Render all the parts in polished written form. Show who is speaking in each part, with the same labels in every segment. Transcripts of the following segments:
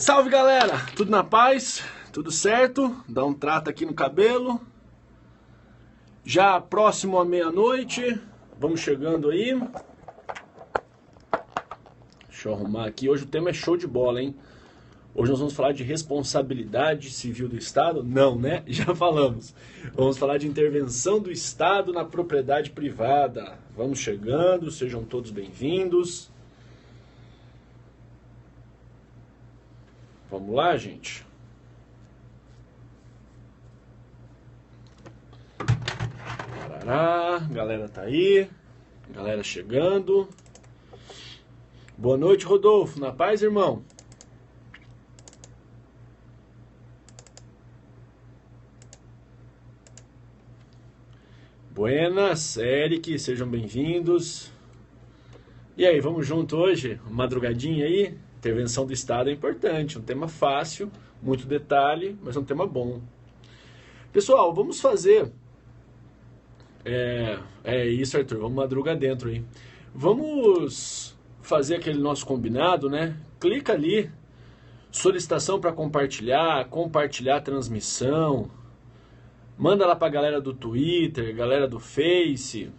Speaker 1: Salve, galera! Tudo na paz? Tudo certo? Dá um trato aqui no cabelo. Já próximo à meia-noite. Vamos chegando aí. Deixa eu arrumar aqui. Hoje o tema é show de bola, hein? Hoje nós vamos falar de responsabilidade civil do Estado? Não, né? Já falamos. Vamos falar de intervenção do Estado na propriedade privada. Vamos chegando, sejam todos bem-vindos. Vamos lá, gente? Parará, galera tá aí, galera chegando. Boa noite, Rodolfo. Na paz, irmão? Buenas, Eric, sejam bem-vindos. E aí, vamos junto hoje? Madrugadinha aí? Intervenção do Estado é importante, um tema fácil, muito detalhe, mas um tema bom. Pessoal, vamos fazer... É isso, Arthur, vamos madrugar dentro aí. Vamos fazer aquele nosso combinado, né? Clica ali, solicitação para compartilhar, compartilhar a transmissão. Manda lá pra galera do Twitter, galera do Face.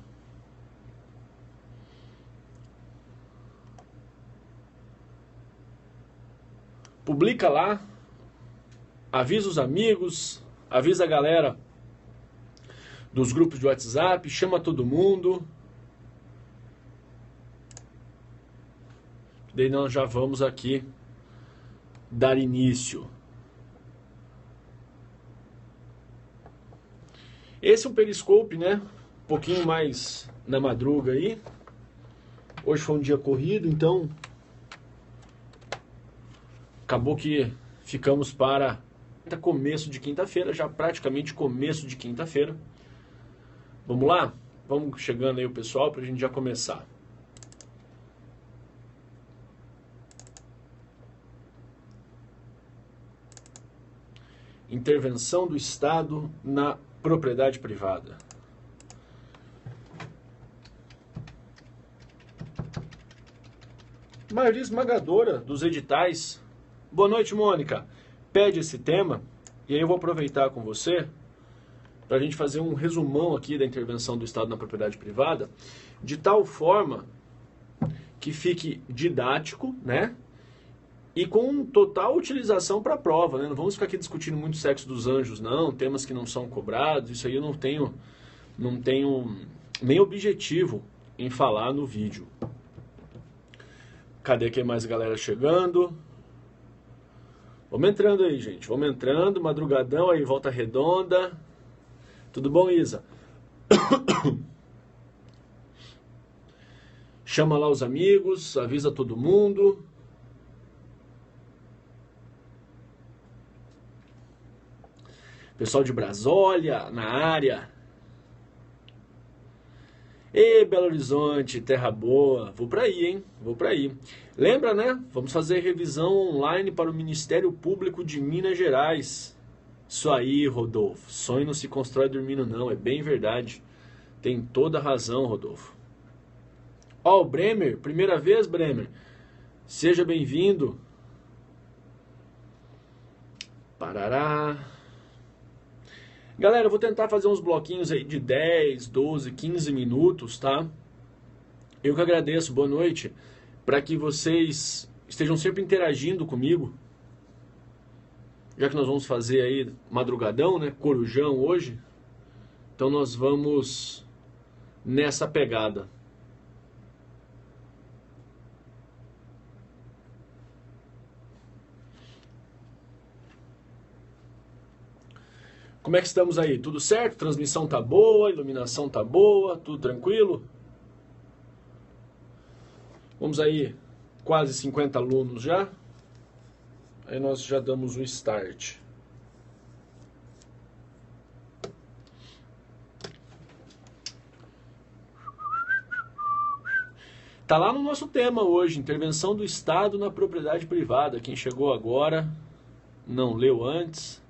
Speaker 1: Publica lá, avisa os amigos, avisa a galera dos grupos de WhatsApp, chama todo mundo. Daí nós já vamos aqui dar início. Esse é um Periscope, né? Um pouquinho mais na madruga aí. Hoje foi um dia corrido, então acabou que ficamos para começo de quinta-feira, já praticamente começo de quinta-feira. Vamos lá? Vamos chegando aí o pessoal para a gente já começar. Intervenção do Estado na propriedade privada. A maioria esmagadora dos editais. Boa noite, Mônica. Pede esse tema e aí eu vou aproveitar com você para a gente fazer um resumão aqui da intervenção do Estado na propriedade privada, de tal forma que fique didático, né? E com total utilização para a prova, né? Não vamos ficar aqui discutindo muito sexo dos anjos, não, temas que não são cobrados, isso aí eu não tenho nem objetivo em falar no vídeo. Cadê que mais galera chegando? Vamos entrando aí, gente, vamos entrando, madrugadão aí, Volta Redonda. Tudo bom, Isa? Chama lá os amigos, avisa todo mundo. Pessoal de Brasólia, na área. Ê, Belo Horizonte, terra boa. Vou pra aí, hein? Vou pra aí. Lembra, né? Vamos fazer revisão online para o Ministério Público de Minas Gerais. Isso aí, Rodolfo. Sonho não se constrói dormindo, não. É bem verdade. Tem toda a razão, Rodolfo. Ó, o Bremer. Primeira vez, Bremer. Seja bem-vindo. Parará. Galera, eu vou tentar fazer uns bloquinhos aí de 10, 12, 15 minutos, tá? Eu que agradeço, boa noite, para que vocês estejam sempre interagindo comigo. Já que nós vamos fazer aí madrugadão, né? Corujão hoje. Então nós vamos nessa pegada. Como é que estamos aí? Tudo certo? Transmissão tá boa, iluminação tá boa, tudo tranquilo? Vamos aí, quase 50 alunos já. Aí nós já damos o start. Tá lá no nosso tema hoje, intervenção do Estado na propriedade privada. Quem chegou agora, não leu antes.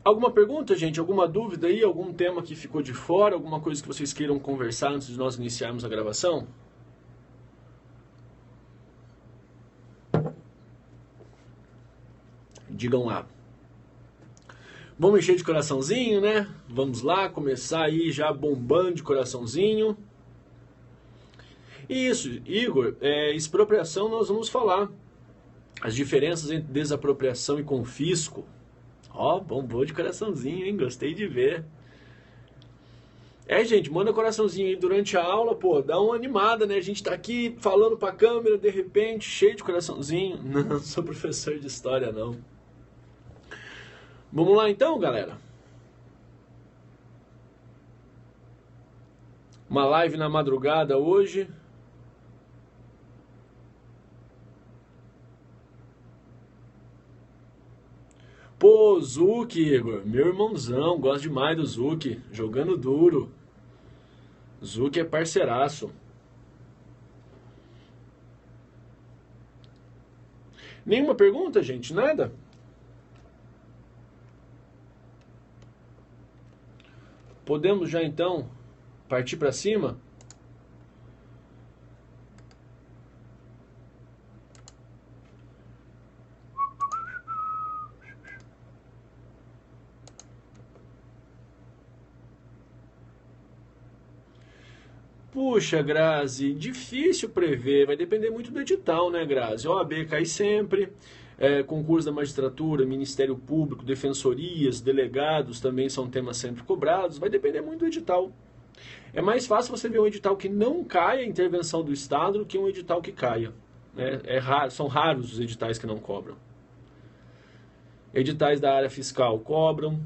Speaker 1: Alguma pergunta, gente? Alguma dúvida aí? Algum tema que ficou de fora? Alguma coisa que vocês queiram conversar antes de nós iniciarmos a gravação? Digam lá. Vamos encher de coraçãozinho, né? Vamos lá, começar aí já bombando de coraçãozinho. Isso, Igor, expropriação nós vamos falar. As diferenças entre desapropriação e confisco. Ó, bombou de coraçãozinho, hein? Gostei de ver. Gente, manda coraçãozinho aí durante a aula, pô, dá uma animada, né? A gente tá aqui falando pra câmera, de repente, cheio de coraçãozinho. Não sou professor de história, não. Vamos lá então, galera. Uma live na madrugada hoje. Pô, Zuki, Igor, meu irmãozão, gosto demais do Zuki, jogando duro. Zuki é parceiraço. Nenhuma pergunta, gente? Nada? Podemos já então partir para cima? Puxa, Grazi, difícil prever, vai depender muito do edital, né, Grazi? OAB cai sempre, concurso da magistratura, Ministério Público, defensorias, delegados também são temas sempre cobrados, vai depender muito do edital. É mais fácil você ver um edital que não caia a intervenção do Estado do que um edital que caia. Né? São raros os editais que não cobram. Editais da área fiscal cobram.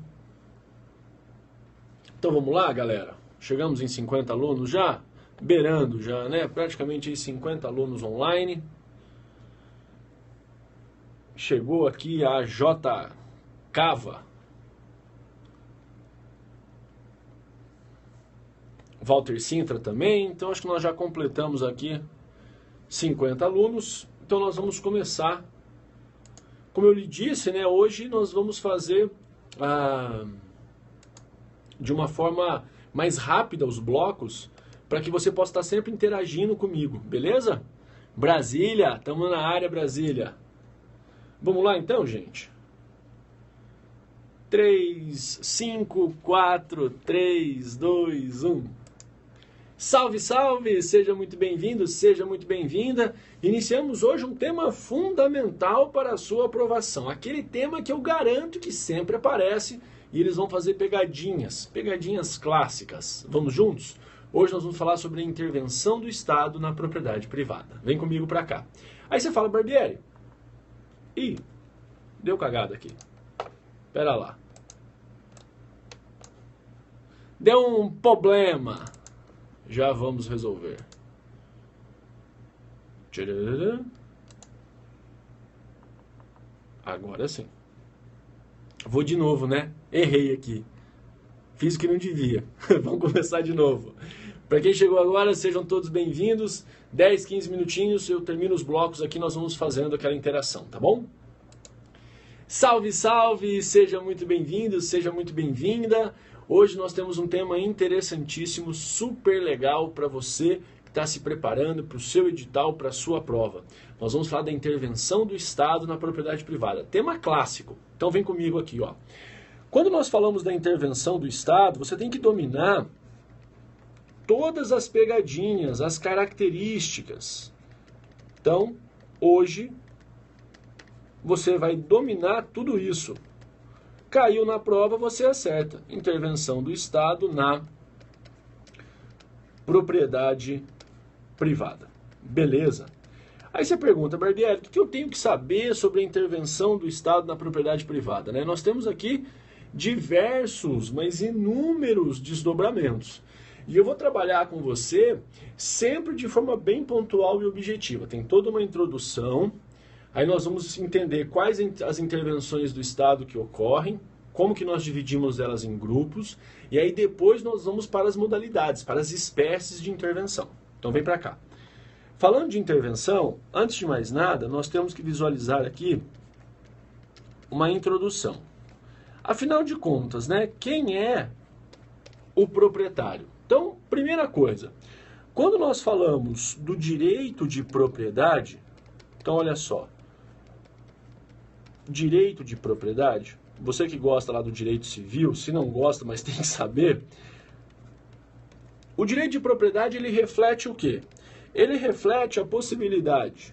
Speaker 1: Então vamos lá, galera? Chegamos em 50 alunos já? Beirando já, né? Praticamente aí 50 alunos online. Chegou aqui a J. Cava. Walter Sintra também. Então acho que nós já completamos aqui 50 alunos. Então nós vamos começar. Como eu lhe disse, né? Hoje nós vamos fazer de uma forma mais rápida os blocos, para que você possa estar sempre interagindo comigo, beleza? Brasília, estamos na área, Brasília. Vamos lá então, gente? 3, 5, 4, 3, 2, 1. Salve, salve! Seja muito bem-vindo, seja muito bem-vinda. Iniciamos hoje um tema fundamental para a sua aprovação. Aquele tema que eu garanto que sempre aparece e eles vão fazer pegadinhas clássicas. Vamos juntos? Hoje nós vamos falar sobre a intervenção do Estado na propriedade privada. Vem comigo pra cá. Aí você fala, Barbieri, ih, deu cagada aqui. Pera lá. Deu um problema. Já vamos resolver. Agora sim. Vou de novo, né? Errei aqui. Fiz o que não devia. Vamos começar de novo. Para quem chegou agora, sejam todos bem-vindos. 10, 15 minutinhos, eu termino os blocos aqui, nós vamos fazendo aquela interação, tá bom? Salve, salve! Seja muito bem-vindo, seja muito bem-vinda. Hoje nós temos um tema interessantíssimo, super legal para você que está se preparando para o seu edital, para a sua prova. Nós vamos falar da intervenção do Estado na propriedade privada. Tema clássico. Então vem comigo aqui, ó. Quando nós falamos da intervenção do Estado, você tem que dominar todas as pegadinhas, as características. Então, hoje, você vai dominar tudo isso. Caiu na prova, você acerta. Intervenção do Estado na propriedade privada. Beleza? Aí você pergunta, Barbieri, o que eu tenho que saber sobre a intervenção do Estado na propriedade privada? Né? Nós temos aqui diversos, mas inúmeros desdobramentos. E eu vou trabalhar com você sempre de forma bem pontual e objetiva. Tem toda uma introdução, aí nós vamos entender quais as intervenções do Estado que ocorrem, como que nós dividimos elas em grupos, e aí depois nós vamos para as modalidades, para as espécies de intervenção. Então vem para cá. Falando de intervenção, antes de mais nada, nós temos que visualizar aqui uma introdução. Afinal de contas, né, quem é o proprietário? Então, primeira coisa, quando nós falamos do direito de propriedade, então olha só, direito de propriedade, você que gosta lá do direito civil, se não gosta, mas tem que saber, o direito de propriedade ele reflete o quê? Ele reflete a possibilidade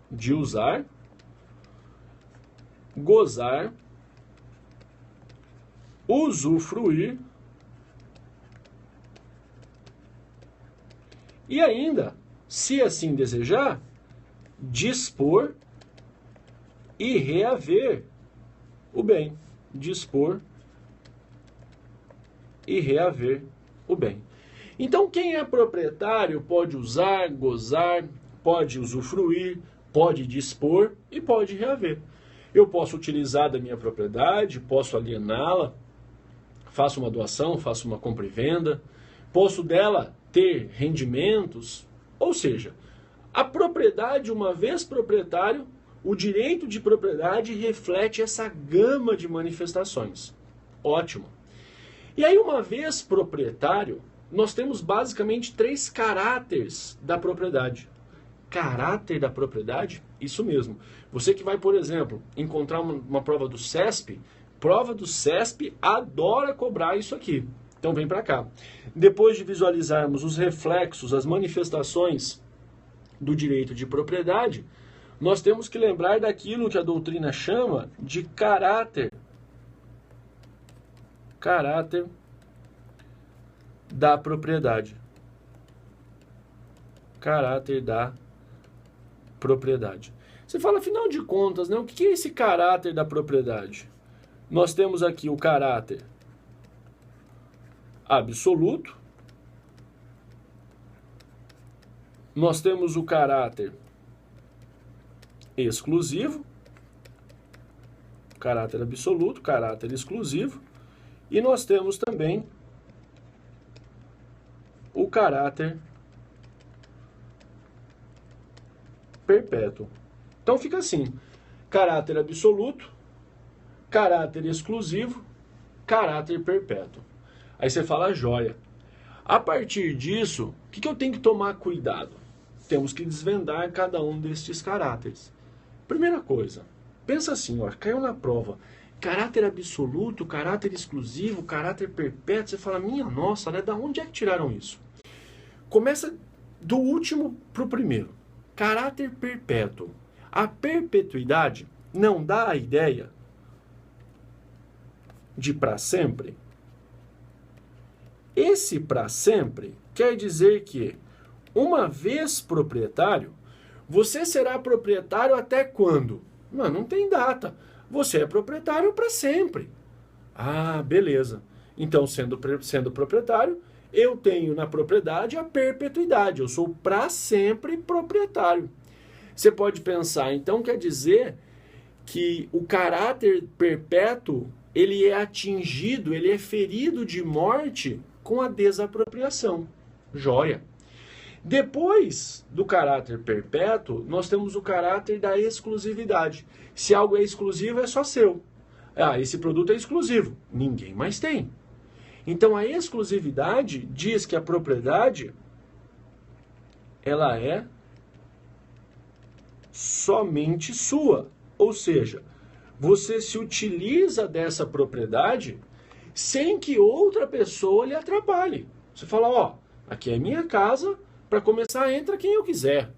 Speaker 1: de usar, gozar, usufruir e ainda, se assim desejar, dispor e reaver o bem. Dispor e reaver o bem. Então, quem é proprietário pode usar, gozar, pode usufruir, pode dispor e pode reaver. Eu posso utilizar da minha propriedade, posso aliená-la, faço uma doação, faço uma compra e venda, posso dela ter rendimentos, ou seja, a propriedade, uma vez proprietário, o direito de propriedade reflete essa gama de manifestações. Ótimo. E aí, uma vez proprietário, nós temos basicamente 3 caráteres da propriedade. Caráter da propriedade? Isso mesmo. Você que vai, por exemplo, encontrar uma prova do CESP, prova do CESP adora cobrar isso aqui. Então vem para cá. Depois de visualizarmos os reflexos, as manifestações do direito de propriedade, nós temos que lembrar daquilo que a doutrina chama de caráter. Caráter da propriedade. Caráter da propriedade. Você fala, afinal de contas, né, o que é esse caráter da propriedade? Nós temos aqui o caráter absoluto. Nós temos o caráter exclusivo. Caráter absoluto, caráter exclusivo. E nós temos também o caráter perpétuo. Então fica assim, caráter absoluto, caráter exclusivo, caráter perpétuo. Aí você fala, joia. A partir disso, o que eu tenho que tomar cuidado? Temos que desvendar cada um destes caráteres. Primeira coisa, pensa assim, ó, caiu na prova, caráter absoluto, caráter exclusivo, caráter perpétuo, você fala, minha nossa, né, da onde é que tiraram isso? Começa do último para o primeiro. Caráter perpétuo. A perpetuidade não dá a ideia de para sempre? Esse para sempre quer dizer que, uma vez proprietário, você será proprietário até quando? Não tem data. Você é proprietário para sempre. Ah, beleza. Então, sendo proprietário, eu tenho na propriedade a perpetuidade. Eu sou para sempre proprietário. Você pode pensar, então quer dizer que o caráter perpétuo, ele é atingido, ele é ferido de morte com a desapropriação. Joia. Depois do caráter perpétuo, nós temos o caráter da exclusividade. Se algo é exclusivo, é só seu. Ah, esse produto é exclusivo. Ninguém mais tem. Então, a exclusividade diz que a propriedade, ela é somente sua. Ou seja, você se utiliza dessa propriedade sem que outra pessoa lhe atrapalhe. Você fala, ó, aqui é minha casa, para começar, entra quem eu quiser.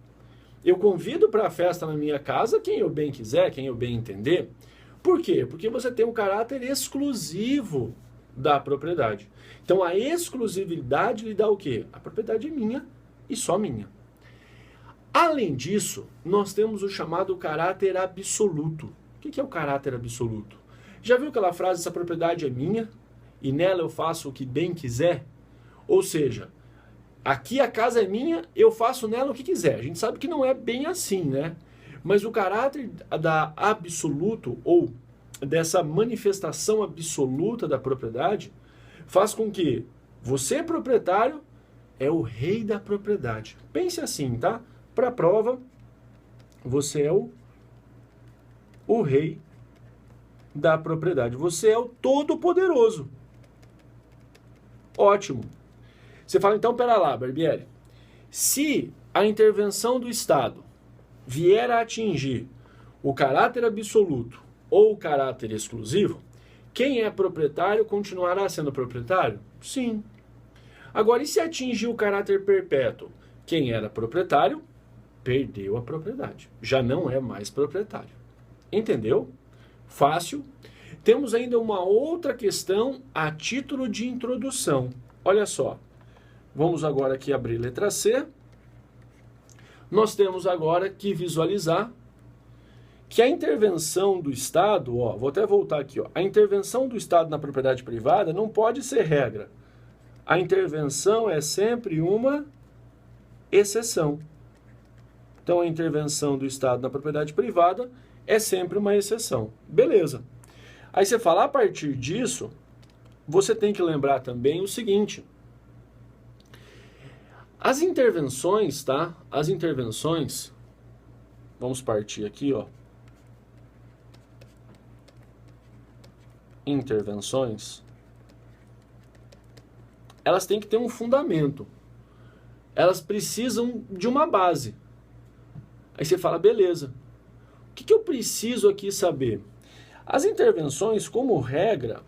Speaker 1: Eu convido para a festa na minha casa quem eu bem quiser, quem eu bem entender. Por quê? Porque você tem um caráter exclusivo da propriedade. Então, a exclusividade lhe dá o quê? A propriedade é minha e só minha. Além disso, nós temos o chamado caráter absoluto. O que é o caráter absoluto? Já viu aquela frase, essa propriedade é minha e nela eu faço o que bem quiser? Ou seja, aqui a casa é minha, eu faço nela o que quiser. A gente sabe que não é bem assim, né? Mas o caráter da absoluto, ou dessa manifestação absoluta da propriedade, faz com que você, proprietário, é o rei da propriedade. Pense assim, tá? Para a prova, você é o rei da propriedade. Você é o todo-poderoso. Ótimo. Você fala, então, pera lá, Barbieri. Se a intervenção do Estado vier a atingir o caráter absoluto ou o caráter exclusivo, quem é proprietário continuará sendo proprietário? Sim. Agora, e se atingir o caráter perpétuo? Quem era proprietário perdeu a propriedade. Já não é mais proprietário. Entendeu? Fácil. Temos ainda uma outra questão a título de introdução. Olha só. Vamos agora aqui abrir letra C. Nós temos agora que visualizar que a intervenção do Estado, vou até voltar aqui, a intervenção do Estado na propriedade privada não pode ser regra. A intervenção é sempre uma exceção. Então, a intervenção do Estado na propriedade privada é sempre uma exceção. Beleza. Aí você fala, a partir disso, você tem que lembrar também o seguinte. As intervenções, tá? As intervenções, vamos partir aqui, Intervenções, elas têm que ter um fundamento. Elas precisam de uma base. Aí você fala, beleza. O que eu preciso aqui saber? As intervenções, como regra,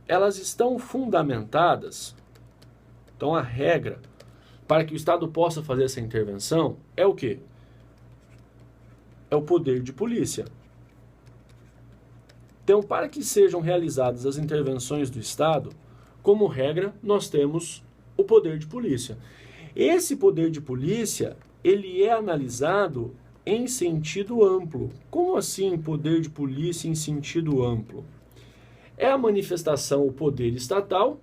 Speaker 1: elas estão fundamentadas. Então, a regra para que o Estado possa fazer essa intervenção é o quê? É o poder de polícia. Então, para que sejam realizadas as intervenções do Estado, como regra, nós temos o poder de polícia. Esse poder de polícia, ele é analisado em sentido amplo. Como assim poder de polícia em sentido amplo? É a manifestação, o poder estatal,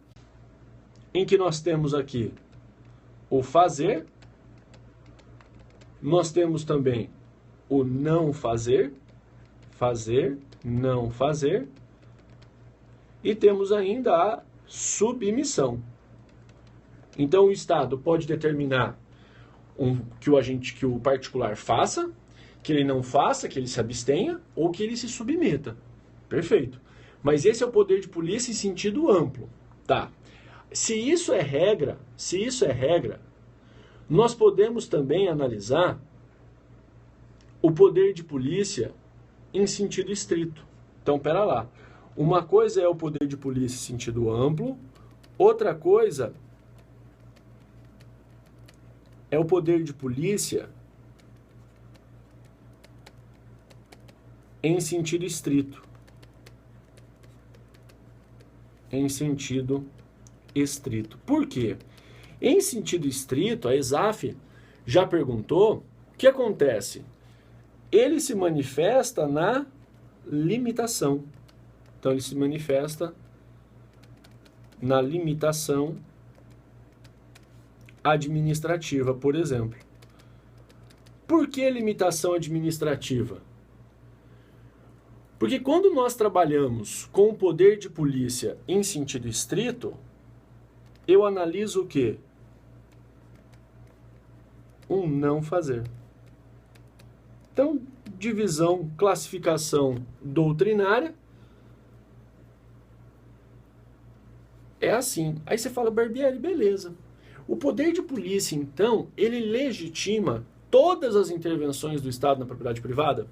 Speaker 1: em que nós temos aqui o fazer, nós temos também o não fazer, fazer, não fazer, e temos ainda a submissão. Então o Estado pode determinar que o particular faça, que ele não faça, que ele se abstenha ou que ele se submeta. Perfeito. Mas esse é o poder de polícia em sentido amplo, tá? Se isso é regra, nós podemos também analisar o poder de polícia em sentido estrito. Então, pera lá. Uma coisa é o poder de polícia em sentido amplo, outra coisa é o poder de polícia em sentido estrito. Em sentido estrito. Por quê? Em sentido estrito, a ESAF já perguntou, o que acontece? Ele se manifesta na limitação. Então, ele se manifesta na limitação administrativa, por exemplo. Por que limitação administrativa? Porque quando nós trabalhamos com o poder de polícia em sentido estrito, eu analiso o quê? Um não fazer. Então, divisão, classificação doutrinária é assim. Aí você fala, Barbieri, beleza. O poder de polícia, então, ele legitima todas as intervenções do Estado na propriedade privada?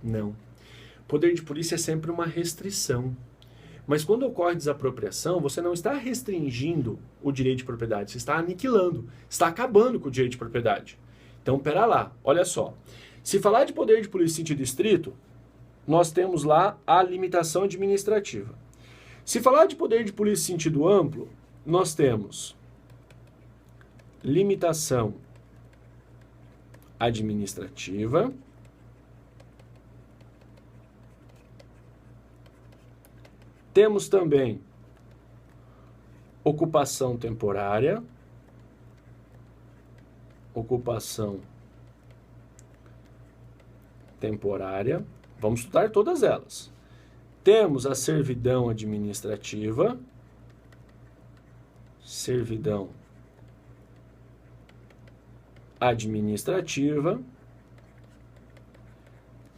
Speaker 1: Não. O poder de polícia é sempre uma restrição. Mas quando ocorre desapropriação, você não está restringindo o direito de propriedade, você está aniquilando, está acabando com o direito de propriedade. Então, pera lá, olha só. Se falar de poder de polícia em sentido estrito, nós temos lá a limitação administrativa. Se falar de poder de polícia em sentido amplo, nós temos limitação administrativa, temos também ocupação temporária, vamos estudar todas elas. Temos a servidão administrativa,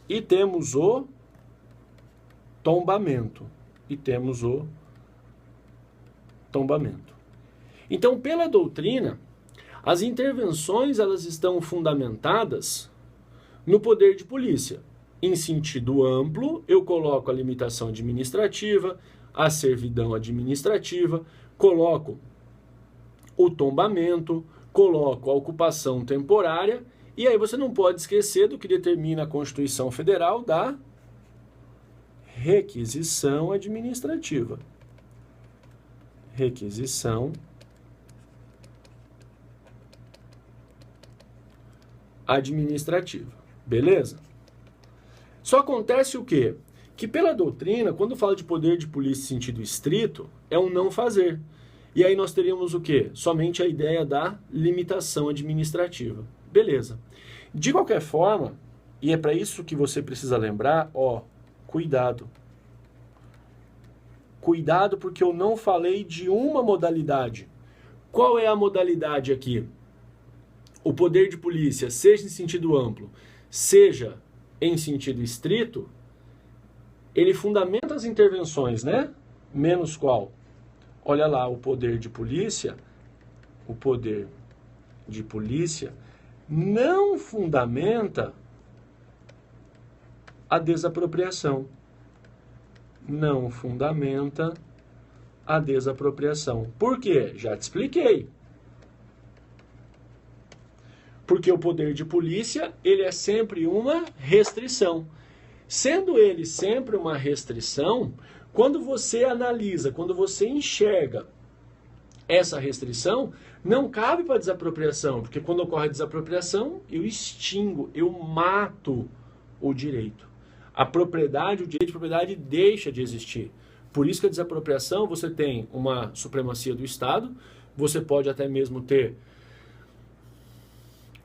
Speaker 1: e temos o tombamento. E temos o tombamento. Então, pela doutrina, as intervenções elas estão fundamentadas no poder de polícia. Em sentido amplo, eu coloco a limitação administrativa, a servidão administrativa, coloco o tombamento, coloco a ocupação temporária, e aí você não pode esquecer do que determina a Constituição Federal da requisição administrativa. Requisição administrativa. Beleza? Só acontece o quê? Que pela doutrina, quando fala de poder de polícia em sentido estrito, é um não fazer. E aí nós teríamos o quê? Somente a ideia da limitação administrativa. Beleza. De qualquer forma, e é para isso que você precisa lembrar, cuidado. Cuidado porque eu não falei de uma modalidade. Qual é a modalidade aqui? O poder de polícia, seja em sentido amplo, seja em sentido estrito, ele fundamenta as intervenções, né? Menos qual? Olha lá, o poder de polícia não fundamenta a desapropriação. Não fundamenta a desapropriação. Por quê? Já te expliquei. Porque o poder de polícia, ele é sempre uma restrição. Sendo ele sempre uma restrição, quando você analisa, quando você enxerga essa restrição, não cabe para desapropriação, porque quando ocorre a desapropriação, eu extingo, eu mato o direito. A propriedade, o direito de propriedade deixa de existir. Por isso que a desapropriação, você tem uma supremacia do Estado, você pode até mesmo ter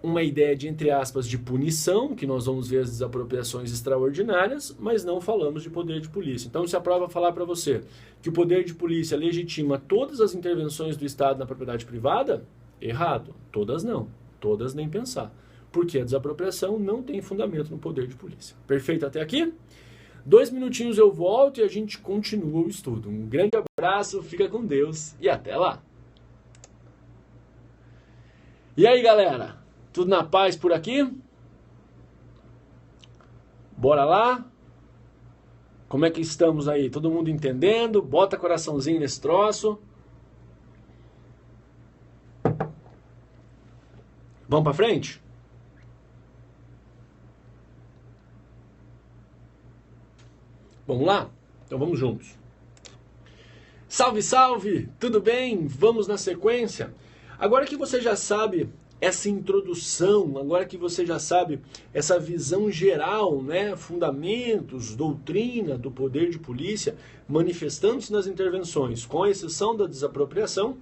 Speaker 1: uma ideia de, entre aspas, de punição, que nós vamos ver as desapropriações extraordinárias, mas não falamos de poder de polícia. Então, se a prova falar para você que o poder de polícia legitima todas as intervenções do Estado na propriedade privada, errado. Todas não. Todas nem pensar. Porque a desapropriação não tem fundamento no poder de polícia. Perfeito até aqui? 2 minutinhos eu volto e a gente continua o estudo. Um grande abraço, fica com Deus e até lá. E aí, galera? Tudo na paz por aqui? Bora lá? Como é que estamos aí? Todo mundo entendendo? Bota coraçãozinho nesse troço. Vamos pra frente? Vamos lá? Então vamos juntos. Salve, salve! Tudo bem? Vamos na sequência? Agora que você já sabe essa introdução, agora que você já sabe essa visão geral, né, fundamentos, doutrina do poder de polícia, manifestando-se nas intervenções, com exceção da desapropriação,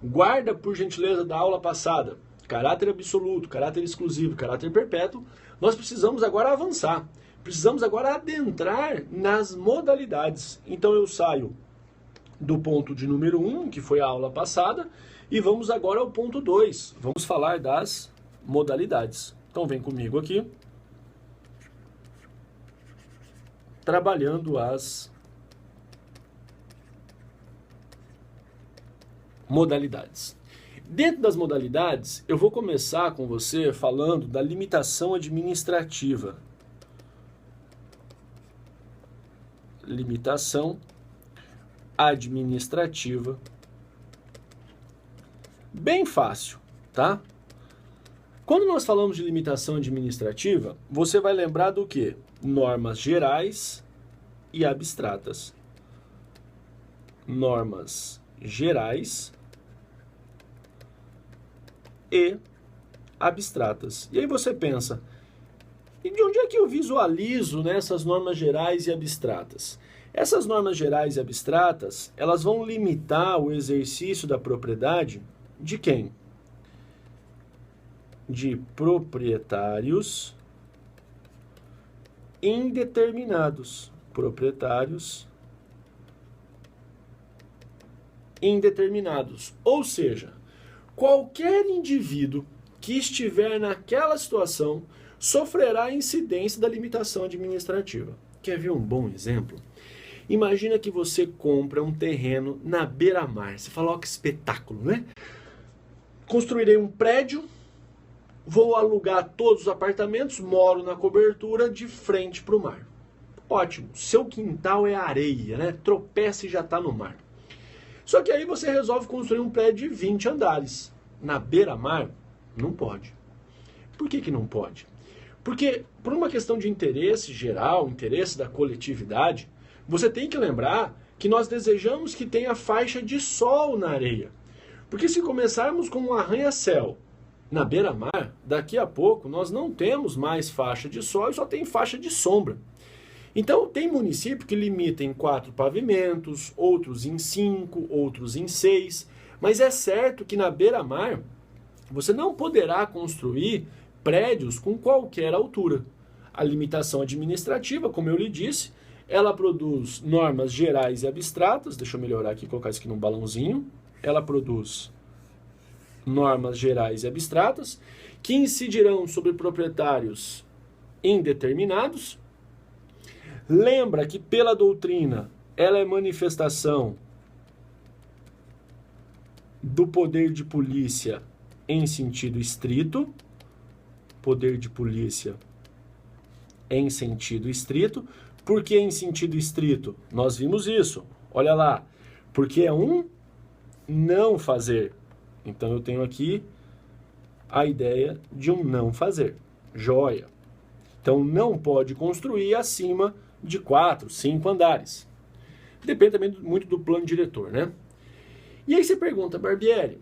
Speaker 1: guarda, por gentileza, da aula passada, caráter absoluto, caráter exclusivo, caráter perpétuo, nós precisamos agora avançar, precisamos agora adentrar nas modalidades. Então eu saio do ponto de número 1, que foi a aula passada, e vamos agora ao ponto 2. Vamos falar das modalidades. Então vem comigo aqui. Trabalhando as modalidades. Dentro das modalidades, eu vou começar com você falando da limitação administrativa. Limitação administrativa. Bem fácil, tá? Quando nós falamos de limitação administrativa, você vai lembrar do quê? Normas gerais e abstratas. Normas gerais e abstratas. E aí você pensa, e de onde é que eu visualizo, né, essas normas gerais e abstratas? Essas normas gerais e abstratas, elas vão limitar o exercício da propriedade de quem? De proprietários indeterminados. Proprietários indeterminados. Ou seja, qualquer indivíduo que estiver naquela situação sofrerá incidência da limitação administrativa. Quer ver um bom exemplo? Imagina que você compra um terreno na beira-mar. Você fala, ó, que espetáculo, né? Construirei um prédio, vou alugar todos os apartamentos, moro na cobertura de frente para o mar. Ótimo, seu quintal é areia, né? Tropeça e já está no mar. Só que aí você resolve construir um prédio de 20 andares. Na beira-mar, não pode. Por que não pode? Porque, por uma questão de interesse geral, interesse da coletividade, você tem que lembrar que nós desejamos que tenha faixa de sol na areia. Porque se começarmos com um arranha-céu na beira-mar, daqui a pouco nós não temos mais faixa de sol e só tem faixa de sombra. Então, tem município que limita em 4 pavimentos, outros em 5, outros em 6, mas é certo que na beira-mar você não poderá construir prédios com qualquer altura. A limitação administrativa, como eu lhe disse, ela produz normas gerais e abstratas. Deixa eu melhorar aqui, colocar isso aqui num balãozinho. Ela produz normas gerais e abstratas que incidirão sobre proprietários indeterminados. Lembra que pela doutrina ela é manifestação do poder de polícia em sentido estrito. Poder de polícia em sentido estrito. Por que em sentido estrito? Nós vimos isso. Olha lá. Porque é um não fazer. Então eu tenho aqui a ideia de um não fazer. Joia. Então não pode construir acima de 4, 5 andares. Depende também muito do plano diretor, né? E aí você pergunta, Barbieri,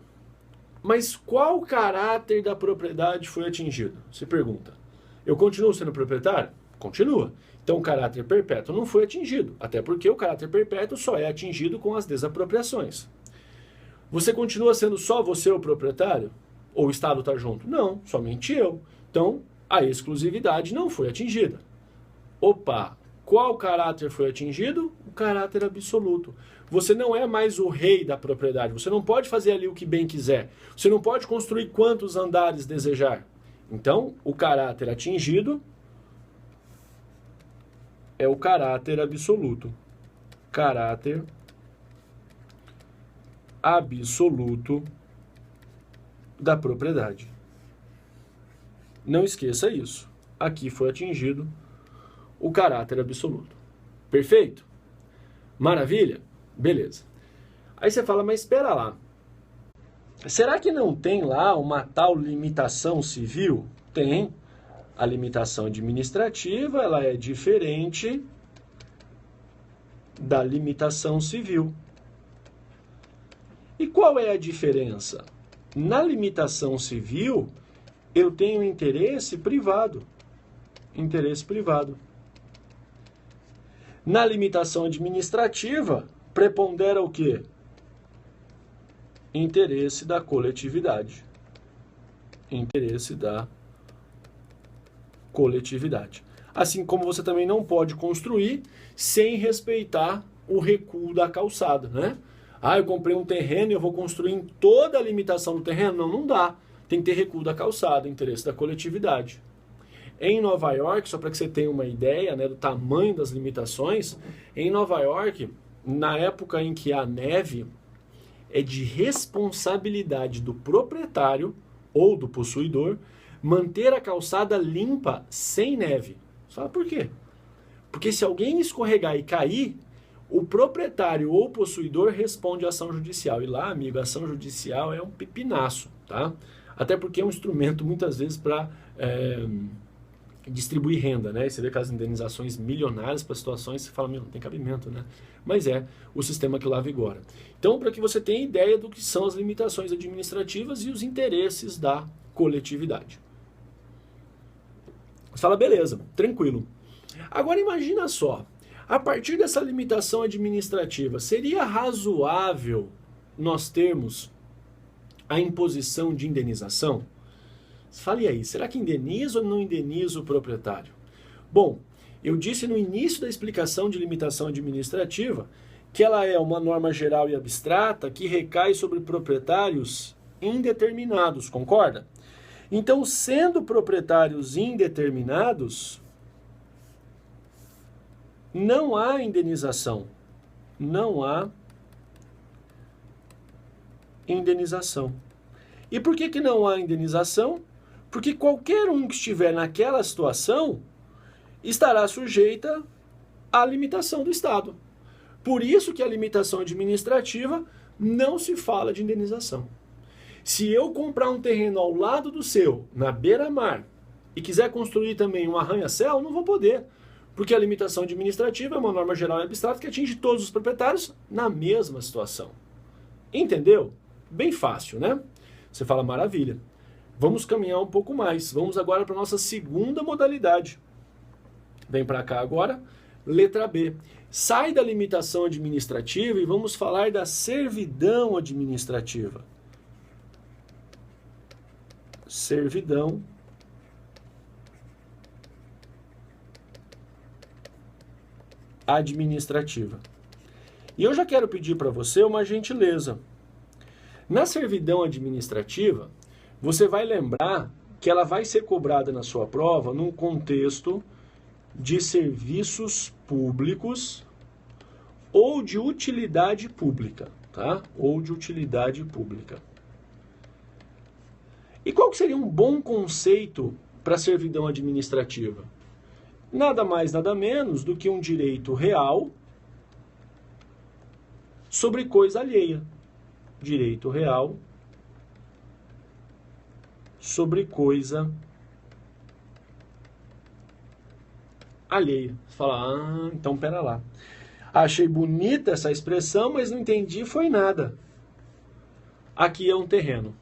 Speaker 1: mas qual caráter da propriedade foi atingido? Você pergunta, eu continuo sendo proprietário? Continua. Então o caráter perpétuo não foi atingido, até porque o caráter perpétuo só é atingido com as desapropriações. Você continua sendo só você o proprietário? Ou o Estado está junto? Não, somente eu. Então a exclusividade não foi atingida. Opa, qual caráter foi atingido? O caráter absoluto. Você não é mais o rei da propriedade. Você não pode fazer ali o que bem quiser. Você não pode construir quantos andares desejar. Então, o caráter atingido é o caráter absoluto. Caráter absoluto da propriedade. Não esqueça isso. Aqui foi atingido o caráter absoluto. Perfeito? Maravilha? Beleza. Aí você fala, mas espera lá. Será que não tem lá uma tal limitação civil? Tem. A limitação administrativa, ela é diferente da limitação civil. E qual é a diferença? Na limitação civil, eu tenho interesse privado. Interesse privado. Na limitação administrativa, prepondera o quê? Interesse da coletividade. Interesse da coletividade. Assim como você também não pode construir sem respeitar o recuo da calçada, né? Ah, eu comprei um terreno e eu vou construir em toda a limitação do terreno? Não, não dá. Tem que ter recuo da calçada, interesse da coletividade. Em Nova York, só para que você tenha uma ideia, né, do tamanho das limitações, em Nova York, na época em que há neve, é de responsabilidade do proprietário ou do possuidor manter a calçada limpa sem neve. Você fala, por quê? Porque se alguém escorregar e cair, o proprietário ou possuidor responde à ação judicial. E lá, amigo, a ação judicial é um pepinaço, tá? Até porque é um instrumento, muitas vezes, para distribuir renda, né? E você vê aquelas indenizações milionárias para situações, você fala, meu, não tem cabimento, né? Mas é o sistema que lá vigora. Então, para que você tenha ideia do que são as limitações administrativas e os interesses da coletividade. Você fala, beleza, tranquilo. Agora imagina só, a partir dessa limitação administrativa, seria razoável nós termos a imposição de indenização? Fale aí, será que indeniza ou não indeniza o proprietário? Bom, eu disse no início da explicação de limitação administrativa que ela é uma norma geral e abstrata que recai sobre proprietários indeterminados, concorda? Então, sendo proprietários indeterminados, não há indenização. Não há indenização. E por que não há indenização? Porque qualquer um que estiver naquela situação estará sujeita à limitação do Estado. Por isso que a limitação administrativa não se fala de indenização. Se eu comprar um terreno ao lado do seu, na beira-mar, e quiser construir também um arranha-céu, não vou poder. Porque a limitação administrativa é uma norma geral e abstrata que atinge todos os proprietários na mesma situação. Entendeu? Bem fácil, né? Você fala, maravilha. Vamos caminhar um pouco mais. Vamos agora para a nossa segunda modalidade. Vem para cá agora. Letra B. Sai da limitação administrativa e vamos falar da servidão administrativa. Servidão administrativa. E eu já quero pedir para você uma gentileza. Na servidão administrativa, você vai lembrar que ela vai ser cobrada na sua prova num contexto de serviços públicos ou de utilidade pública, tá? Ou de utilidade pública. E qual que seria um bom conceito para a servidão administrativa? Nada mais, nada menos do que um direito real sobre coisa alheia. Direito real sobre coisa alheia. Você fala, então pera lá. Achei bonita essa expressão, mas não entendi foi nada. Aqui é um terreno.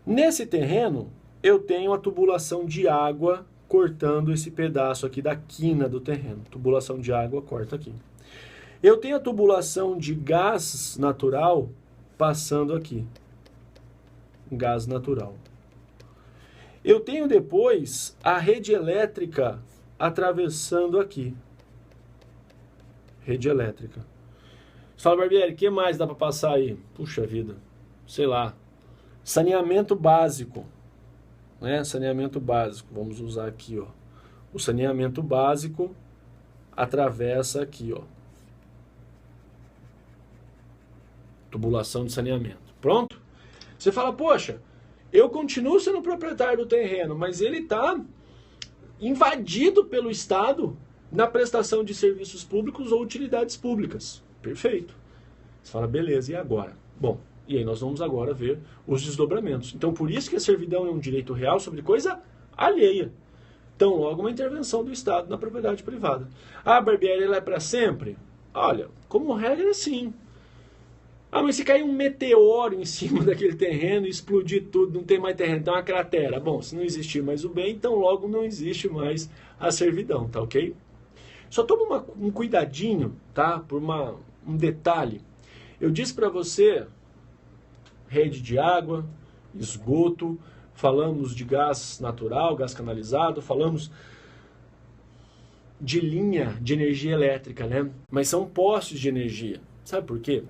Speaker 1: Nesse terreno, eu tenho a tubulação de água cortando esse pedaço aqui da quina do terreno. Tubulação de água corta aqui. Eu tenho a tubulação de gás natural passando aqui. Gás natural. Eu tenho depois a rede elétrica atravessando aqui. Rede elétrica. Você fala, Barbieri, o que mais dá para passar aí? Puxa vida, sei lá. Saneamento básico. Né? Saneamento básico. Vamos usar aqui, ó. O saneamento básico atravessa aqui, ó. Tubulação de saneamento. Pronto? Você fala, poxa, eu continuo sendo proprietário do terreno, mas ele está invadido pelo Estado na prestação de serviços públicos ou utilidades públicas. Perfeito. Você fala, beleza, e agora? Bom, e aí nós vamos agora ver os desdobramentos. Então, por isso que a servidão é um direito real sobre coisa alheia. Então, logo uma intervenção do Estado na propriedade privada. Ah, Barbieri, ela é para sempre? Olha, como regra, sim. Ah, mas se cair um meteoro em cima daquele terreno e explodir tudo, não tem mais terreno, então é uma cratera. Bom, se não existir mais o bem, então logo não existe mais a servidão, tá ok? Só toma um cuidadinho, tá? Por um detalhe. Eu disse para você, rede de água, esgoto, falamos de gás natural, gás canalizado, falamos de linha de energia elétrica, né? Mas são postes de energia. Sabe por quê?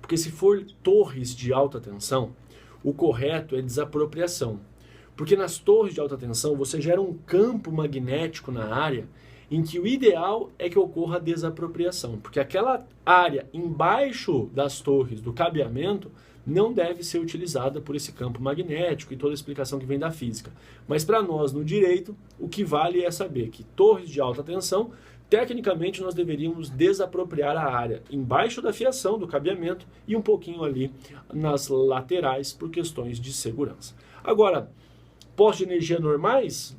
Speaker 1: Porque se for torres de alta tensão, o correto é desapropriação. Porque nas torres de alta tensão você gera um campo magnético na área em que o ideal é que ocorra a desapropriação. Porque aquela área embaixo das torres do cabeamento não deve ser utilizada por esse campo magnético e toda a explicação que vem da física. Mas para nós no direito, o que vale é saber que torres de alta tensão, tecnicamente nós deveríamos desapropriar a área embaixo da fiação, do cabeamento e um pouquinho ali nas laterais por questões de segurança. Agora, postos de energia normais,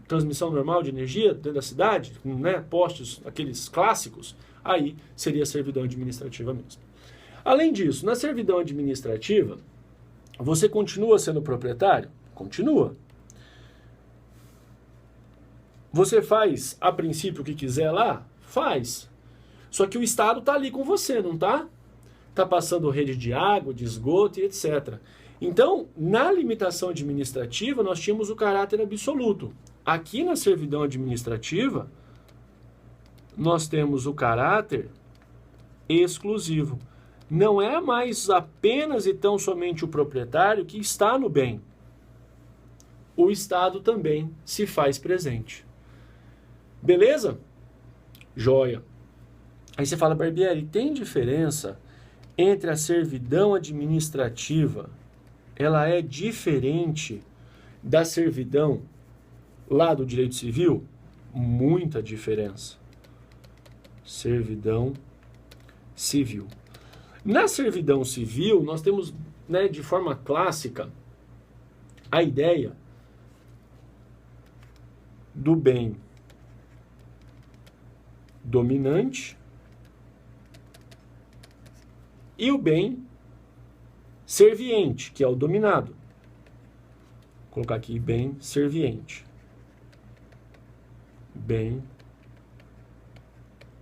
Speaker 1: transmissão normal de energia dentro da cidade, né, postos, aqueles clássicos, aí seria servidão administrativa mesmo. Além disso, na servidão administrativa, você continua sendo proprietário? Continua. Você faz, a princípio, o que quiser lá? Faz. Só que o Estado está ali com você, não está? Está passando rede de água, de esgoto e etc. Então, na limitação administrativa, nós tínhamos o caráter absoluto. Aqui na servidão administrativa, nós temos o caráter exclusivo. Não é mais apenas e tão somente o proprietário que está no bem. O Estado também se faz presente. Beleza? Joia. Aí você fala, Barbieri, tem diferença entre a servidão administrativa, ela é diferente da servidão lá do direito civil? Muita diferença. Servidão civil. Na servidão civil, nós temos, né, de forma clássica, a ideia do bem dominante e o bem serviente, que é o dominado. Vou colocar aqui bem serviente. Bem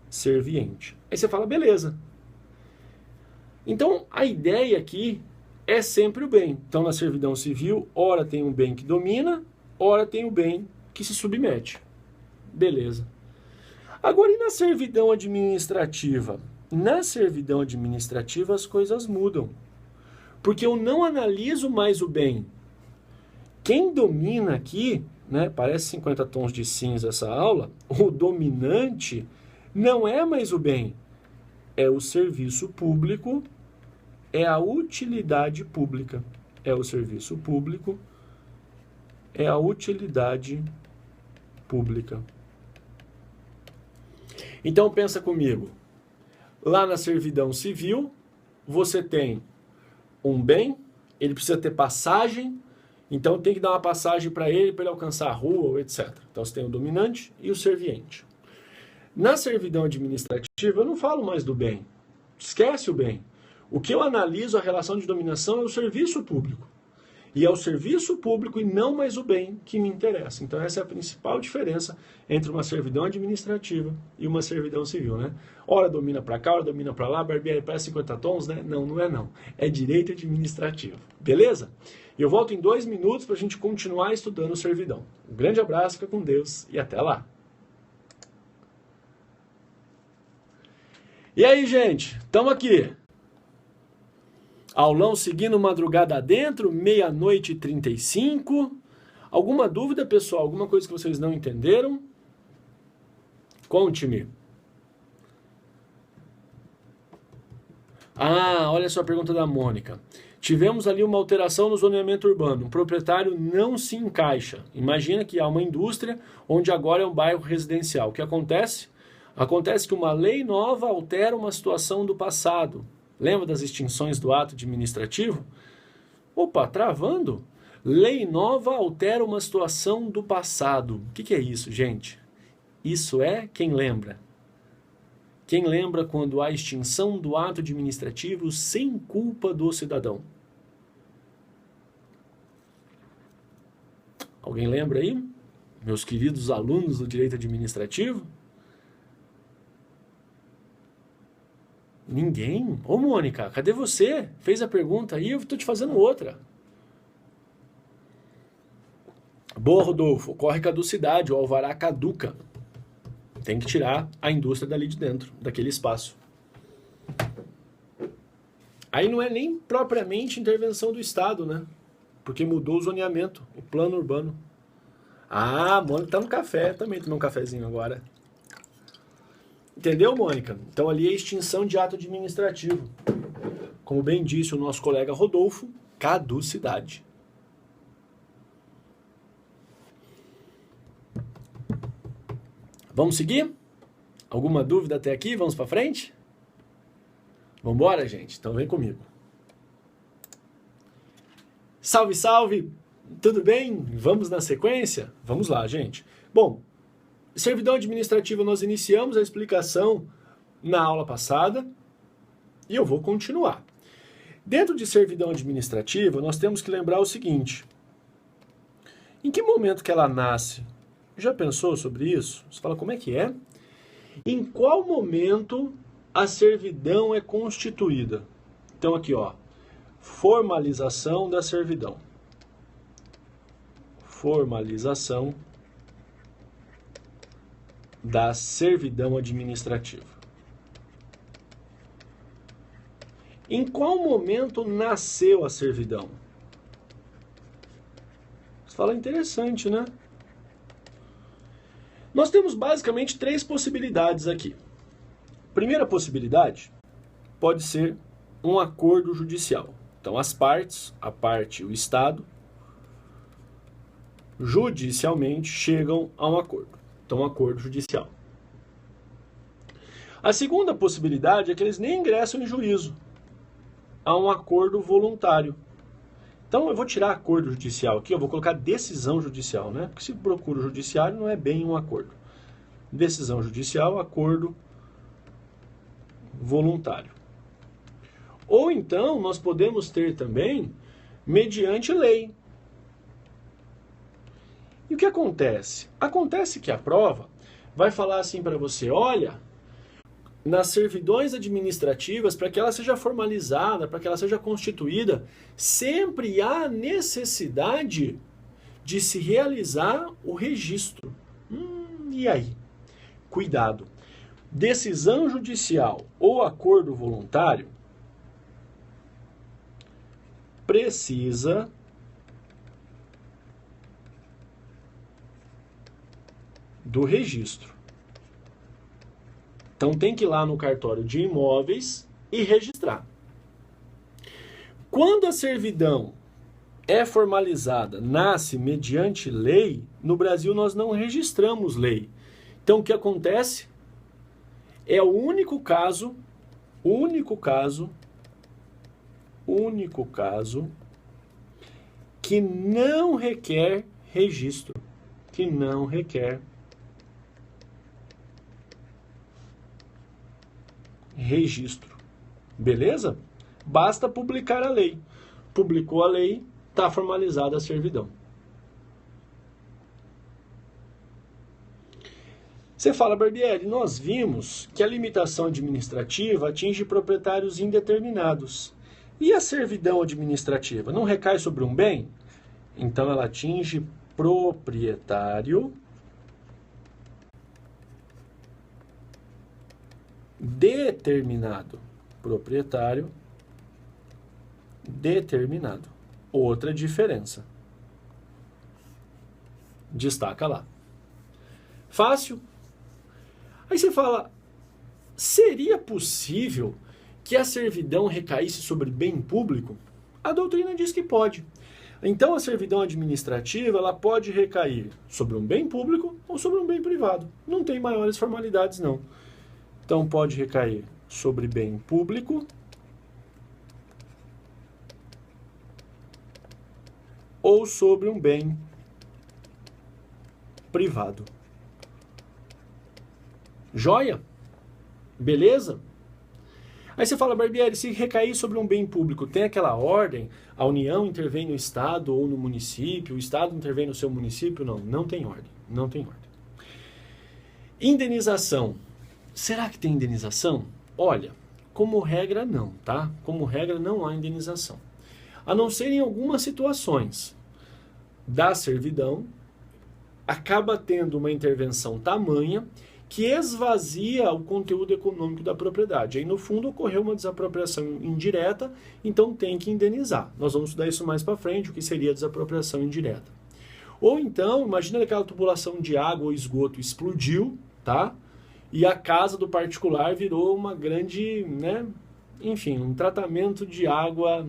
Speaker 1: serviente. Aí você fala, beleza. Então, a ideia aqui é sempre o bem. Então, na servidão civil, ora tem um bem que domina, ora tem o bem que se submete. Beleza. Agora, e na servidão administrativa? Na servidão administrativa, as coisas mudam. Porque eu não analiso mais o bem. Quem domina aqui, né, parece 50 tons de cinza essa aula, o dominante não é mais o bem. É o serviço público, é a utilidade pública. É o serviço público, é a utilidade pública. Então pensa comigo. Lá na servidão civil, você tem um bem, ele precisa ter passagem, então tem que dar uma passagem para ele alcançar a rua, etc. Então você tem o dominante e o serviente. Na servidão administrativa, eu não falo mais do bem. Esquece o bem. O que eu analiso a relação de dominação é o serviço público. E é o serviço público e não mais o bem que me interessa. Então essa é a principal diferença entre uma servidão administrativa e uma servidão civil, né? Ora domina para cá, ora domina para lá, Barbieri parece 50 tons, né? Não, não é não. É direito administrativo. Beleza? Eu volto em 2 minutos para a gente continuar estudando servidão. Um grande abraço, fica com Deus e até lá. E aí, gente? Estamos aqui. Aulão seguindo madrugada adentro, 00:35. Alguma dúvida, pessoal? Alguma coisa que vocês não entenderam? Conte-me. Ah, olha só a pergunta da Mônica. Tivemos ali uma alteração no zoneamento urbano. O proprietário não se encaixa. Imagina que há uma indústria onde agora é um bairro residencial. O que acontece? Acontece que uma lei nova altera uma situação do passado. Lembra das extinções do ato administrativo? Opa, travando. Lei nova altera uma situação do passado. O que é isso, gente? Isso é quem lembra. Quem lembra quando há extinção do ato administrativo sem culpa do cidadão? Alguém lembra aí? Meus queridos alunos do direito administrativo? Ninguém? Ô, Mônica, cadê você? Fez a pergunta aí, eu estou te fazendo outra. Boa, Rodolfo. Ocorre caducidade, o alvará caduca. Tem que tirar a indústria dali de dentro, daquele espaço. Aí não é nem propriamente intervenção do Estado, né? Porque mudou o zoneamento, o plano urbano. Ah, Mônica tá no café, também tomei um cafezinho agora. Entendeu, Mônica? Então ali é extinção de ato administrativo. Como bem disse o nosso colega Rodolfo, caducidade. Vamos seguir? Alguma dúvida até aqui? Vamos para frente? Vamos embora, gente? Então vem comigo. Salve, salve! Tudo bem? Vamos na sequência? Vamos lá, gente. Bom, servidão administrativa nós iniciamos a explicação na aula passada e eu vou continuar. Dentro de servidão administrativa, nós temos que lembrar o seguinte. Em que momento que ela nasce? Já pensou sobre isso? Você fala, como é que é? Em qual momento a servidão é constituída? Então aqui, ó, formalização da servidão. Formalização da servidão administrativa. Em qual momento nasceu a servidão? Você fala, interessante, né? Nós temos basicamente 3 possibilidades aqui. Primeira possibilidade pode ser um acordo judicial. Então, as partes, a parte e o Estado, judicialmente chegam a um acordo. Então, um acordo judicial. A segunda possibilidade é que eles nem ingressam em juízo. Há um acordo voluntário. Então, eu vou tirar acordo judicial aqui, eu vou colocar decisão judicial, né? Porque se procura o judiciário, não é bem um acordo. Decisão judicial, acordo voluntário. Ou então, nós podemos ter também mediante lei. E o que acontece? Acontece que a prova vai falar assim para você, olha, nas servidões administrativas, para que ela seja formalizada, para que ela seja constituída, sempre há necessidade de se realizar o registro. E aí? Cuidado. Decisão judicial ou acordo voluntário precisa do registro. Então tem que ir lá no cartório de imóveis e registrar. Quando a servidão é formalizada, nasce mediante lei, no Brasil nós não registramos lei. Então o que acontece? É o único caso que não requer registro, que não requer registro. Beleza? Basta publicar a lei. Publicou a lei, está formalizada a servidão. Você fala, Barbieri, nós vimos que a limitação administrativa atinge proprietários indeterminados. E a servidão administrativa não recai sobre um bem? Então ela atinge proprietário determinado. Proprietário determinado. Outra diferença. Destaca lá. Fácil? Aí você fala, seria possível que a servidão recaísse sobre bem público? A doutrina diz que pode. Então a servidão administrativa ela pode recair sobre um bem público ou sobre um bem privado. Não tem maiores formalidades não. Então pode recair sobre bem público ou sobre um bem privado. Joia? Beleza? Aí você fala, Barbieri, se recair sobre um bem público, tem aquela ordem, a União intervém no Estado ou no município, o Estado intervém no seu município? Não, não tem ordem, não tem ordem. Indenização. Será que tem indenização? Olha, como regra não, tá? Como regra não há indenização. A não ser em algumas situações da servidão, acaba tendo uma intervenção tamanha que esvazia o conteúdo econômico da propriedade. Aí, no fundo, ocorreu uma desapropriação indireta, então tem que indenizar. Nós vamos estudar isso mais para frente, o que seria desapropriação indireta. Ou então, imagina aquela tubulação de água ou esgoto explodiu, tá? E a casa do particular virou uma grande, né? Enfim, um tratamento de água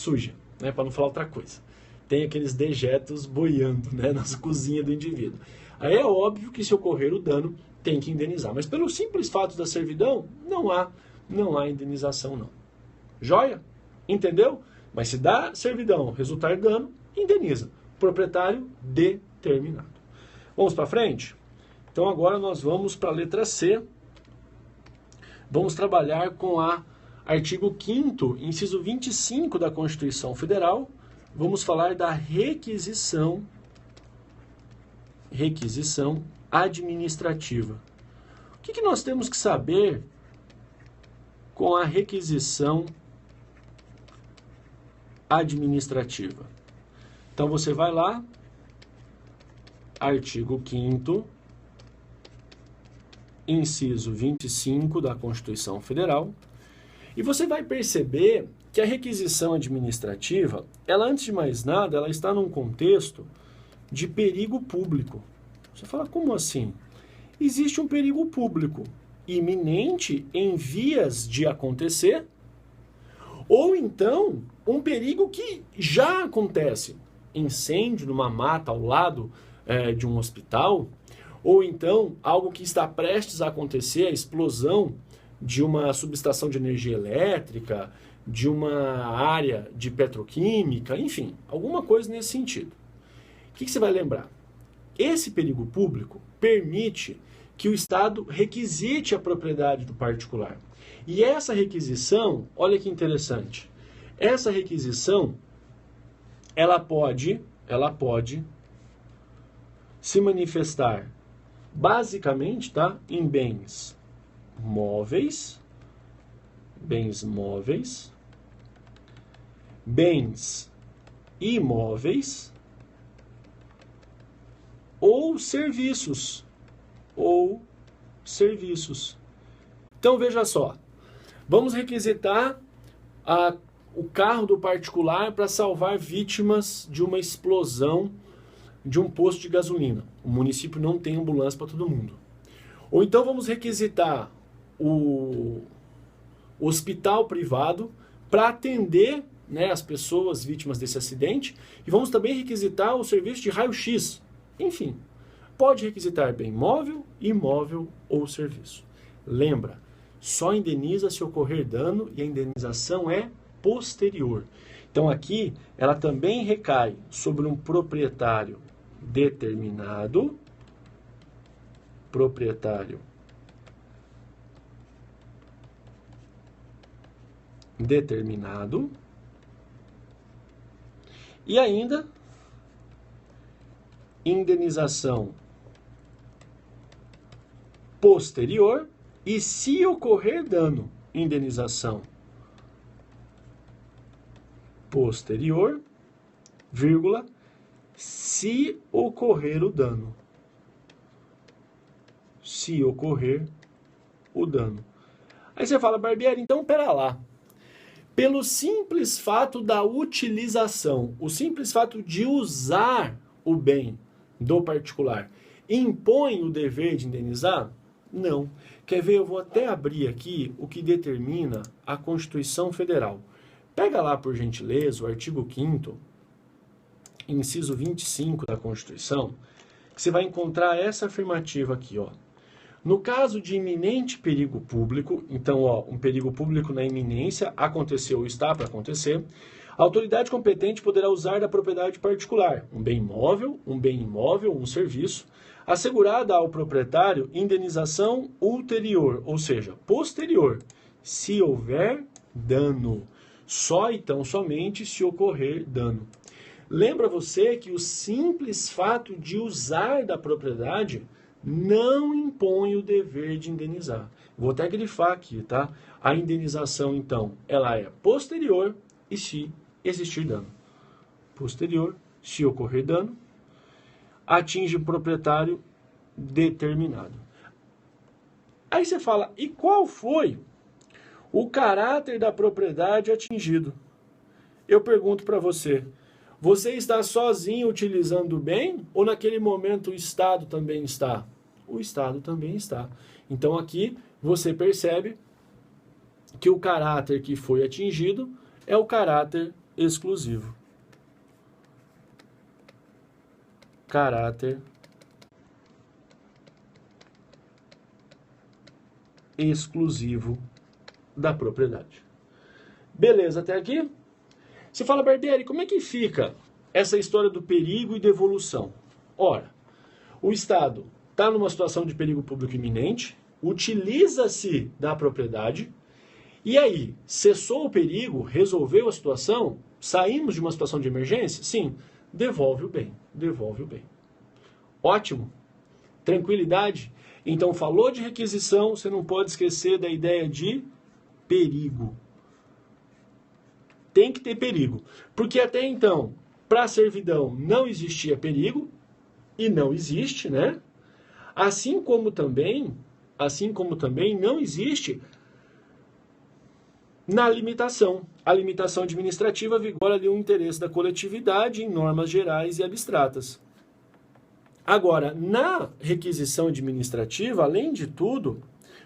Speaker 1: suja, né? Para não falar outra coisa. Tem aqueles dejetos boiando, né? Na cozinha do indivíduo. Aí é óbvio que se ocorrer o dano, tem que indenizar. Mas pelo simples fato da servidão, não há indenização não. Joia? Entendeu? Mas se da servidão resultar dano, indeniza. Proprietário determinado. Vamos para frente? Então agora nós vamos para a letra C. Vamos trabalhar com a artigo 5º, inciso 25 da Constituição Federal. Vamos falar da requisição administrativa. O que nós temos que saber com a requisição administrativa? Então você vai lá, artigo 5º, inciso 25 da Constituição Federal, e você vai perceber que a requisição administrativa, ela antes de mais nada, ela está num contexto de perigo público. Você fala, como assim? Existe um perigo público iminente em vias de acontecer, ou então um perigo que já acontece. Incêndio numa mata ao lado de um hospital, ou então algo que está prestes a acontecer, a explosão de uma subestação de energia elétrica, de uma área de petroquímica, enfim, alguma coisa nesse sentido. O que você vai lembrar? Esse perigo público permite que o Estado requisite a propriedade do particular. E essa requisição, olha que interessante, essa requisição, ela pode se manifestar basicamente, tá, em bens móveis, bens imóveis ou serviços. Então veja só, vamos requisitar o carro do particular para salvar vítimas de uma explosão de um posto de gasolina. O município não tem ambulância para todo mundo. Ou então vamos requisitar o hospital privado para atender, né, as pessoas vítimas desse acidente, e vamos também requisitar o serviço de raio-x. Enfim, pode requisitar bem móvel, imóvel ou serviço. Lembra, só indeniza se ocorrer dano e a indenização é posterior. Então aqui ela também recai sobre um proprietário determinado, e ainda indenização posterior e se ocorrer dano, indenização posterior, vírgula, se ocorrer o dano. Se ocorrer o dano. Aí você fala, Barbieri, então pera lá. Pelo simples fato da utilização, o simples fato de usar o bem do particular, impõe o dever de indenizar? Não. Quer ver? Eu vou até abrir aqui o que determina a Constituição Federal. Pega lá, por gentileza, o artigo 5º, inciso 25 da Constituição, que você vai encontrar essa afirmativa aqui, ó. No caso de iminente perigo público, então, ó, um perigo público na iminência, aconteceu ou está para acontecer, a autoridade competente poderá usar da propriedade particular, um bem móvel, um bem imóvel, um serviço, assegurada ao proprietário indenização ulterior, ou seja, posterior, se houver dano. Só então, somente se ocorrer dano. Lembra você que o simples fato de usar da propriedade não impõe o dever de indenizar. Vou até grifar aqui, tá? A indenização, então, ela é posterior e se existir dano. Posterior, se ocorrer dano, atinge o proprietário determinado. Aí você fala, e qual foi o caráter da propriedade atingido? Eu pergunto para você, você está sozinho utilizando o bem ou naquele momento o Estado também está? O Estado também está. Então aqui você percebe que o caráter que foi atingido é o caráter exclusivo. Caráter exclusivo da propriedade. Beleza, até aqui? Você fala, Barbieri, como é que fica essa história do perigo e devolução? Ora, o Estado está numa situação de perigo público iminente, utiliza-se da propriedade, e aí, cessou o perigo, resolveu a situação, saímos de uma situação de emergência? Sim, devolve o bem, devolve o bem. Ótimo, tranquilidade. Então, falou de requisição, você não pode esquecer da ideia de perigo. Tem que ter perigo. Porque até então, para a servidão não existia perigo, e não existe, né? Assim como também não existe na limitação. A limitação administrativa vigora ali o interesse da coletividade em normas gerais e abstratas. Agora, na requisição administrativa, além de tudo,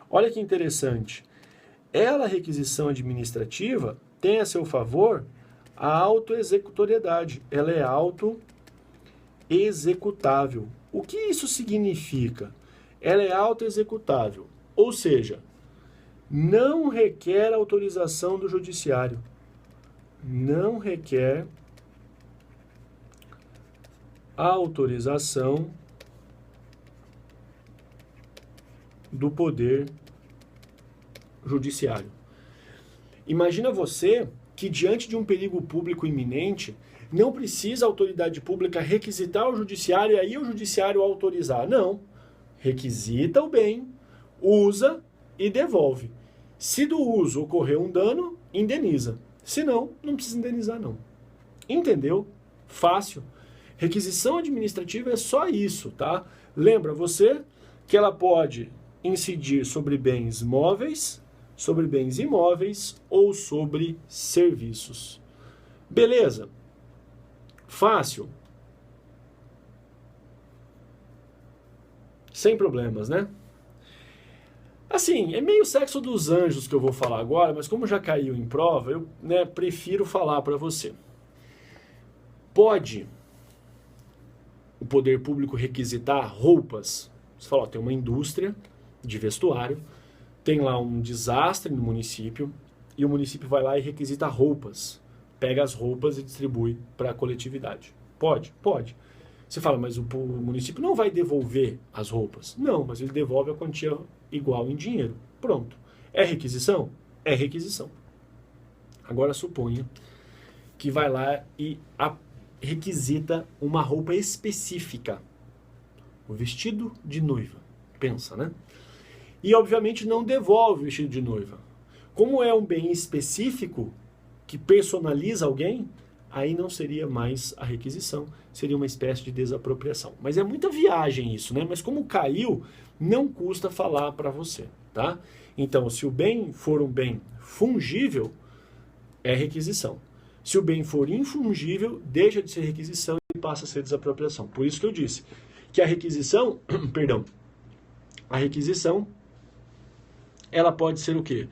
Speaker 1: olha que interessante, ela, requisição administrativa, tem a seu favor a autoexecutoriedade. Ela é autoexecutável. O que isso significa? Ela é autoexecutável, ou seja, não requer autorização do judiciário. Não requer autorização do poder judiciário. Imagina você que diante de um perigo público iminente, não precisa a autoridade pública requisitar o judiciário e aí o judiciário autorizar. Não. Requisita o bem, usa e devolve. Se do uso ocorrer um dano, indeniza. Se não, não precisa indenizar não. Entendeu? Fácil. Requisição administrativa é só isso, tá? Lembra você que ela pode incidir sobre bens móveis, sobre bens imóveis ou sobre serviços. Beleza? Fácil. Sem problemas, né? Assim, é meio sexo dos anjos que eu vou falar agora, mas como já caiu em prova, eu prefiro falar para você. Pode o poder público requisitar roupas? Você fala, ó, tem uma indústria de vestuário, tem lá um desastre no município, e o município vai lá e requisita roupas. Pega as roupas e distribui para a coletividade. Pode? Pode. Você fala, mas o município não vai devolver as roupas. Não, mas ele devolve a quantia igual em dinheiro. Pronto. É requisição? É requisição. Agora suponha que vai lá e requisita uma roupa específica. O vestido de noiva. Pensa, né? E obviamente não devolve o vestido de noiva. Como é um bem específico que personaliza alguém, aí não seria mais a requisição, seria uma espécie de desapropriação. Mas é muita viagem isso, né? Mas como caiu, não custa falar para você, tá? Então, se o bem for um bem fungível, é requisição. Se o bem for infungível, deixa de ser requisição e passa a ser desapropriação. Por isso que eu disse que a requisição, perdão, a requisição, ela pode ser o quê?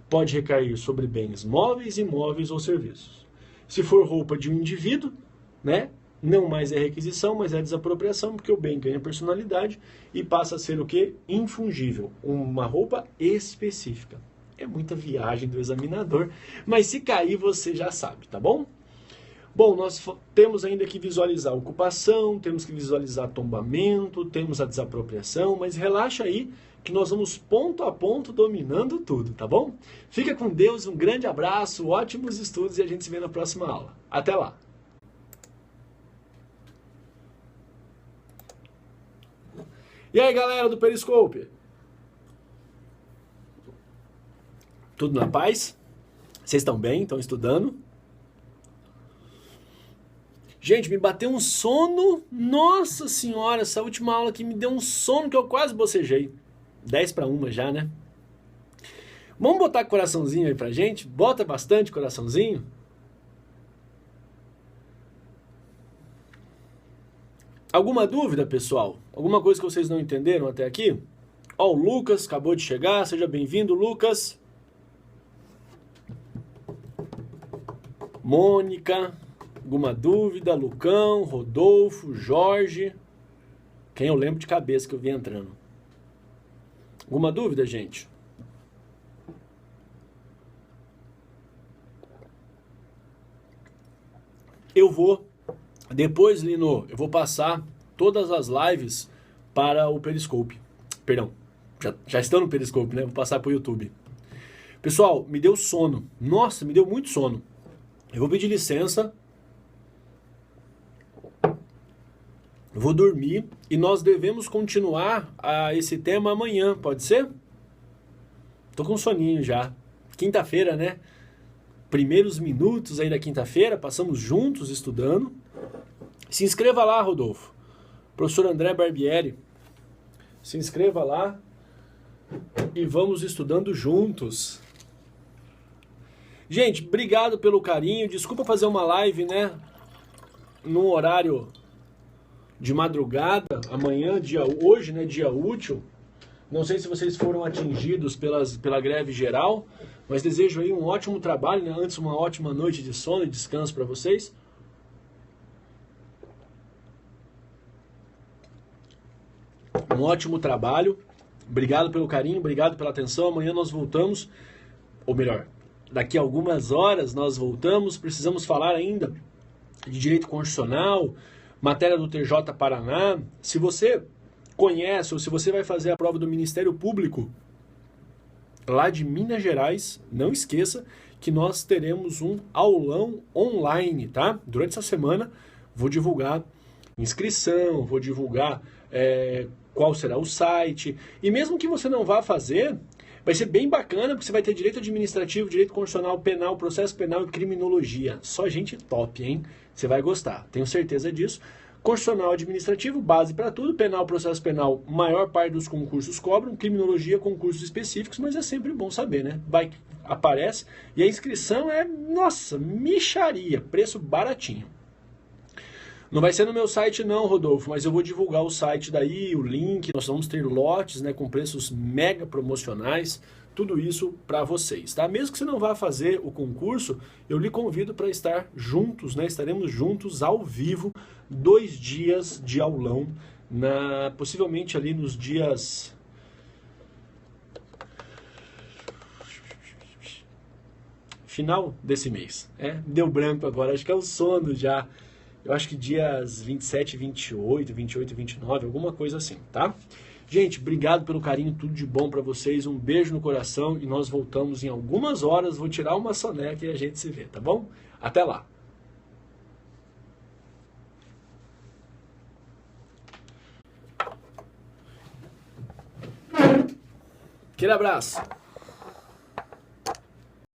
Speaker 1: Pode recair sobre bens móveis, imóveis ou serviços. Se for roupa de um indivíduo, né, não mais é requisição, mas é desapropriação, porque o bem ganha personalidade e passa a ser o quê? Infungível. Uma roupa específica. É muita viagem do examinador, mas se cair você já sabe, tá bom? Bom, nós temos ainda que visualizar a ocupação, temos que visualizar tombamento, temos a desapropriação, mas relaxa aí que nós vamos ponto a ponto dominando tudo, tá bom? Fica com Deus, um grande abraço, ótimos estudos e a gente se vê na próxima aula. Até lá! E aí, galera do Periscope? Tudo na paz? Vocês estão bem? Estão estudando? Gente, me bateu um sono. Nossa senhora, essa última aula aqui me deu um sono que eu quase bocejei. 10:50 já, né? Vamos botar coraçãozinho aí pra gente? Bota bastante coraçãozinho. Alguma dúvida, pessoal? Alguma coisa que vocês não entenderam até aqui? Ó, o Lucas acabou de chegar. Seja bem-vindo, Lucas. Mônica. Alguma dúvida? Lucão, Rodolfo, Jorge. Quem eu lembro de cabeça que eu vi entrando. Alguma dúvida, gente? Eu vou, depois, Lino, eu vou passar todas as lives para o Periscope. Perdão, já estão no Periscope, né? Vou passar para o YouTube. Pessoal, me deu sono. Nossa, me deu muito sono. Eu vou pedir licença. Vou dormir e nós devemos continuar esse tema amanhã, pode ser? Tô com soninho já. Quinta-feira, né? Primeiros minutos aí da quinta-feira, passamos juntos estudando. Se inscreva lá, Rodolfo. Professor André Barbieri. Se inscreva lá e vamos estudando juntos. Gente, obrigado pelo carinho. Desculpa fazer uma live, né? Num horário de madrugada, amanhã, hoje, né, dia útil. Não sei se vocês foram atingidos pela greve geral, mas desejo aí um ótimo trabalho, né? Antes uma ótima noite de sono e descanso para vocês. Um ótimo trabalho. Obrigado pelo carinho, obrigado pela atenção. Amanhã nós voltamos, ou melhor, daqui a algumas horas nós voltamos. Precisamos falar ainda de direito constitucional, matéria do TJ Paraná. Se você conhece ou se você vai fazer a prova do Ministério Público lá de Minas Gerais, não esqueça que nós teremos um aulão online, tá? Durante essa semana vou divulgar inscrição, vou divulgar qual será o site. E mesmo que você não vá fazer, vai ser bem bacana, porque você vai ter direito administrativo, direito constitucional, penal, processo penal e criminologia. Só gente top, hein? Você vai gostar, tenho certeza disso. Constitucional administrativo, base para tudo. Penal, processo penal, maior parte dos concursos cobram. Criminologia, concursos específicos, mas é sempre bom saber, né? Aparece. E a inscrição é, nossa, mixaria, preço baratinho. Não vai ser no meu site não, Rodolfo, mas eu vou divulgar o site daí, o link. Nós vamos ter lotes, né, com preços mega promocionais, tudo isso para vocês, tá? Mesmo que você não vá fazer o concurso, eu lhe convido para estar juntos, né? Estaremos juntos ao vivo, 2 dias de aulão, possivelmente ali nos dias... final desse mês. Deu branco agora, acho que é o sono já. Eu acho que dias 27, 28, 28 e 29, alguma coisa assim, tá? Gente, obrigado pelo carinho, tudo de bom pra vocês, um beijo no coração e nós voltamos em algumas horas, vou tirar uma soneca e a gente se vê, tá bom? Até lá! Aquele abraço!